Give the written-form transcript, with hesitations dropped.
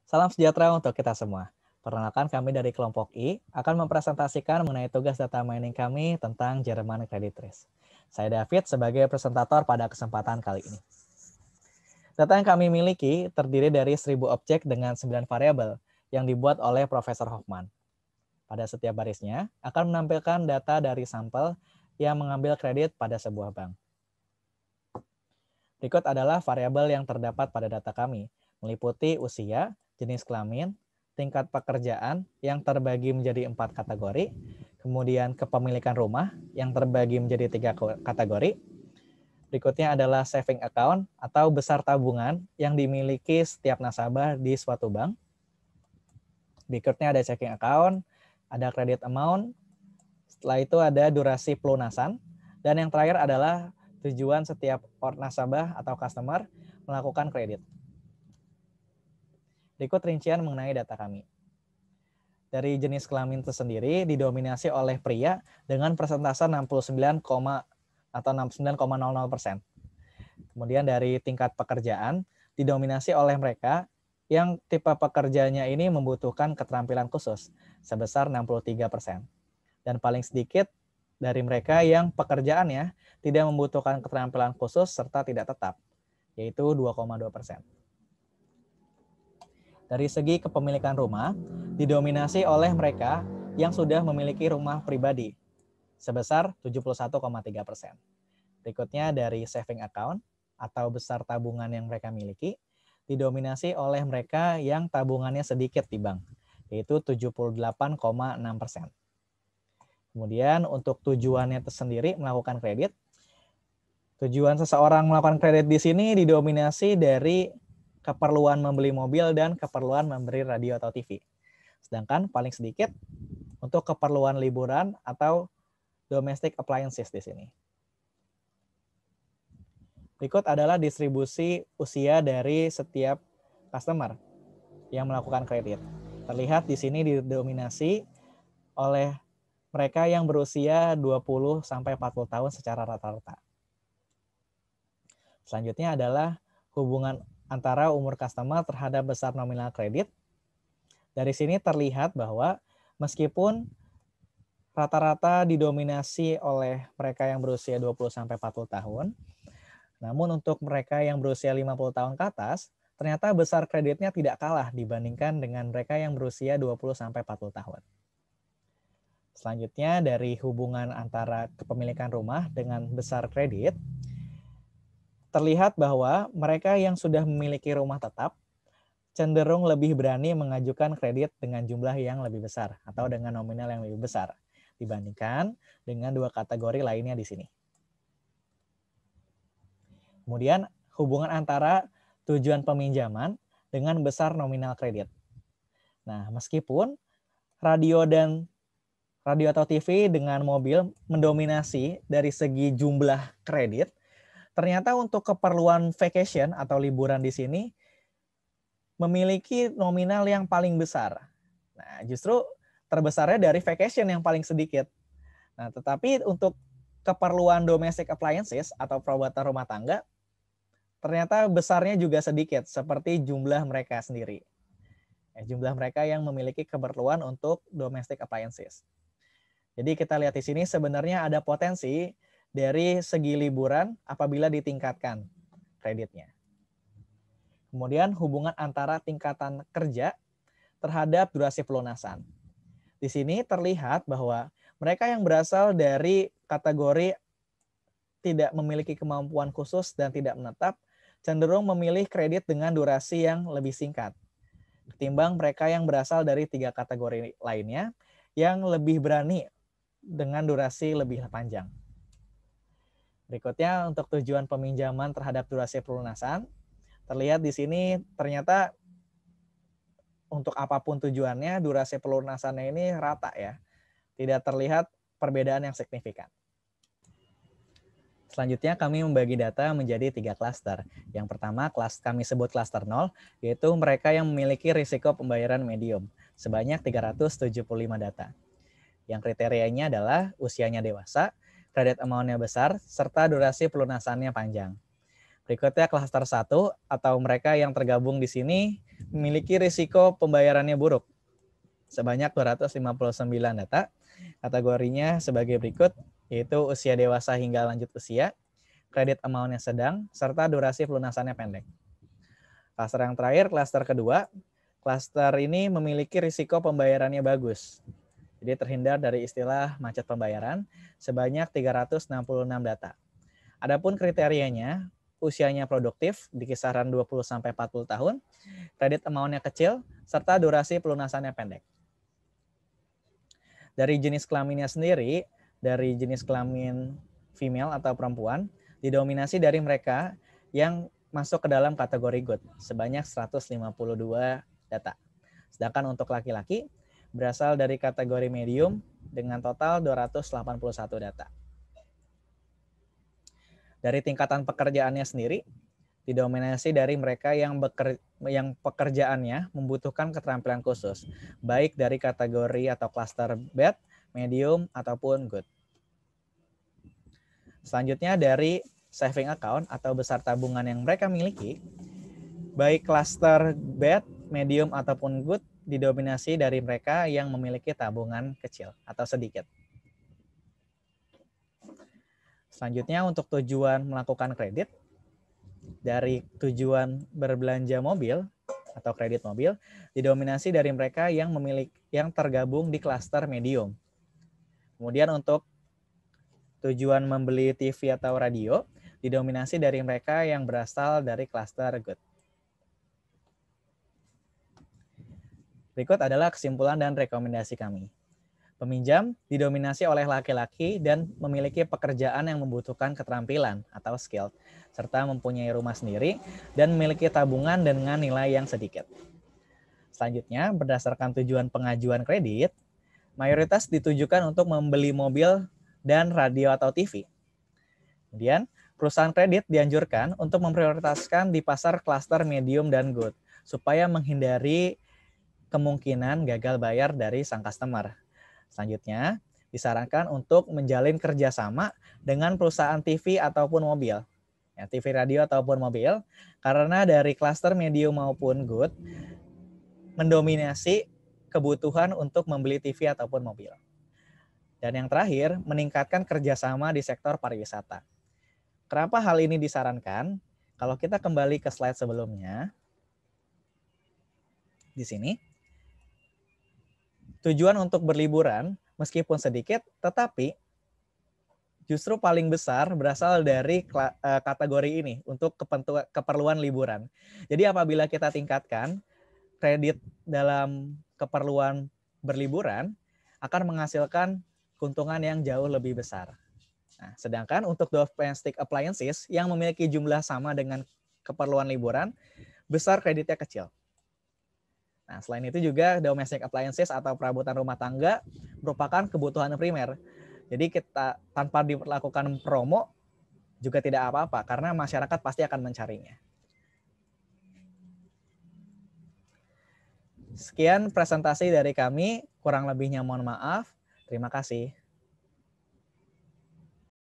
Salam sejahtera untuk kita semua. Perkenalkan kami dari kelompok I akan mempresentasikan mengenai tugas data mining kami tentang Jerman Credit Risk. Saya David sebagai presentator pada kesempatan kali ini. Data yang kami miliki terdiri dari 1000 objek dengan 9 variabel yang dibuat oleh Profesor Hoffman. Pada setiap barisnya akan menampilkan data dari sampel yang mengambil kredit pada sebuah bank. Berikut adalah variabel yang terdapat pada data kami, meliputi usia, jenis kelamin, tingkat pekerjaan yang terbagi menjadi 4 kategori, kemudian kepemilikan rumah yang terbagi menjadi 3 kategori. Berikutnya adalah saving account atau besar tabungan yang dimiliki setiap nasabah di suatu bank. Berikutnya ada checking account, ada credit amount, setelah itu ada durasi pelunasan, dan yang terakhir adalah tujuan setiap nasabah atau customer melakukan kredit. Berikut rincian mengenai data kami. Dari jenis kelamin tersendiri didominasi oleh pria dengan persentase 69,00%. Kemudian dari tingkat pekerjaan didominasi oleh mereka yang tipe pekerjaannya ini membutuhkan keterampilan khusus sebesar 63%. Dan paling sedikit dari mereka yang pekerjaannya tidak membutuhkan keterampilan khusus serta tidak tetap, yaitu 2,2%. Dari segi kepemilikan rumah, didominasi oleh mereka yang sudah memiliki rumah pribadi, sebesar 71,3%. Berikutnya dari saving account atau besar tabungan yang mereka miliki, didominasi oleh mereka yang tabungannya sedikit di bank, yaitu 78,6%. Kemudian untuk tujuannya tersendiri melakukan kredit, tujuan seseorang melakukan kredit di sini didominasi dari keperluan membeli mobil dan keperluan membeli radio atau TV. Sedangkan paling sedikit untuk keperluan liburan atau domestic appliances di sini. Berikut adalah distribusi usia dari setiap customer yang melakukan kredit. Terlihat di sini didominasi oleh mereka yang berusia 20 sampai 40 tahun secara rata-rata. Selanjutnya adalah hubungan antara umur customer terhadap besar nominal kredit. Dari sini terlihat bahwa meskipun rata-rata didominasi oleh mereka yang berusia 20 sampai 40 tahun, namun untuk mereka yang berusia 50 tahun ke atas, ternyata besar kreditnya tidak kalah dibandingkan dengan mereka yang berusia 20 sampai 40 tahun. Selanjutnya dari hubungan antara kepemilikan rumah dengan besar kredit, terlihat bahwa mereka yang sudah memiliki rumah tetap cenderung lebih berani mengajukan kredit dengan jumlah yang lebih besar atau dengan nominal yang lebih besar dibandingkan dengan 2 kategori lainnya di sini. Kemudian hubungan antara tujuan peminjaman dengan besar nominal kredit. Nah, meskipun radio atau TV dengan mobil mendominasi dari segi jumlah kredit, ternyata untuk keperluan vacation atau liburan di sini memiliki nominal yang paling besar. Nah, justru terbesarnya dari vacation yang paling sedikit. Nah, tetapi untuk keperluan domestic appliances atau perabot rumah tangga, ternyata besarnya juga sedikit, seperti jumlah mereka sendiri. Jumlah mereka yang memiliki keperluan untuk domestic appliances. Jadi kita lihat di sini sebenarnya ada potensi dari segi liburan apabila ditingkatkan kreditnya. Kemudian hubungan antara tingkatan kerja terhadap durasi pelunasan. Di sini terlihat bahwa mereka yang berasal dari kategori tidak memiliki kemampuan khusus dan tidak menetap cenderung memilih kredit dengan durasi yang lebih singkat ketimbang mereka yang berasal dari 3 kategori lainnya yang lebih berani dengan durasi lebih panjang. Berikutnya untuk tujuan peminjaman terhadap durasi pelunasan, terlihat di sini ternyata untuk apapun tujuannya, durasi pelunasannya ini rata ya. Tidak terlihat perbedaan yang signifikan. Selanjutnya kami membagi data menjadi 3 klaster. Yang pertama kami sebut klaster 0, yaitu mereka yang memiliki risiko pembayaran medium, sebanyak 375 data. Yang kriterianya adalah usianya dewasa, kredit amount-nya besar, serta durasi pelunasannya panjang. Berikutnya klaster 1 atau mereka yang tergabung di sini memiliki risiko pembayarannya buruk sebanyak 259 data. Kategorinya sebagai berikut, yaitu usia dewasa hingga lanjut usia, kredit amount-nya sedang, serta durasi pelunasannya pendek. Klaster yang terakhir, klaster kedua, klaster ini memiliki risiko pembayarannya bagus. Jadi terhindar dari istilah macet pembayaran sebanyak 366 data. Adapun kriterianya, usianya produktif di kisaran 20-40 tahun, kredit amount-nya kecil, serta durasi pelunasannya pendek. Dari jenis kelaminnya sendiri, dari jenis kelamin female atau perempuan, didominasi dari mereka yang masuk ke dalam kategori good, sebanyak 152 data. Sedangkan untuk laki-laki, berasal dari kategori medium dengan total 281 data. Dari tingkatan pekerjaannya sendiri, didominasi dari mereka yang pekerjaannya membutuhkan keterampilan khusus, baik dari kategori atau klaster bad, medium, ataupun good. Selanjutnya dari saving account atau besar tabungan yang mereka miliki, baik klaster bad, medium, ataupun good, didominasi dari mereka yang memiliki tabungan kecil atau sedikit. Selanjutnya untuk tujuan melakukan kredit, dari tujuan berbelanja mobil atau kredit mobil, didominasi dari mereka yang tergabung di klaster medium. Kemudian untuk tujuan membeli TV atau radio, didominasi dari mereka yang berasal dari klaster good. Berikut adalah kesimpulan dan rekomendasi kami. Peminjam didominasi oleh laki-laki dan memiliki pekerjaan yang membutuhkan keterampilan atau skill, serta mempunyai rumah sendiri dan memiliki tabungan dengan nilai yang sedikit. Selanjutnya, berdasarkan tujuan pengajuan kredit, mayoritas ditujukan untuk membeli mobil dan radio atau TV. Kemudian, perusahaan kredit dianjurkan untuk memprioritaskan di pasar klaster medium dan good, supaya menghindari kemungkinan gagal bayar dari sang customer. Selanjutnya, disarankan untuk menjalin kerjasama dengan perusahaan TV ataupun mobil, ya, TV radio ataupun mobil, karena dari klaster medium maupun good mendominasi kebutuhan untuk membeli TV ataupun mobil. Dan yang terakhir, meningkatkan kerjasama di sektor pariwisata. Kenapa hal ini disarankan? Kalau kita kembali ke slide sebelumnya, di sini, tujuan untuk berliburan meskipun sedikit, tetapi justru paling besar berasal dari kategori ini untuk keperluan liburan. Jadi apabila kita tingkatkan kredit dalam keperluan berliburan, akan menghasilkan keuntungan yang jauh lebih besar. Nah, sedangkan untuk domestic appliances yang memiliki jumlah sama dengan keperluan liburan, besar kreditnya kecil. Nah, selain itu juga domestic appliances atau perabotan rumah tangga merupakan kebutuhan primer. Jadi kita tanpa diperlakukan promo juga tidak apa-apa karena masyarakat pasti akan mencarinya. Sekian presentasi dari kami, kurang lebihnya mohon maaf. Terima kasih.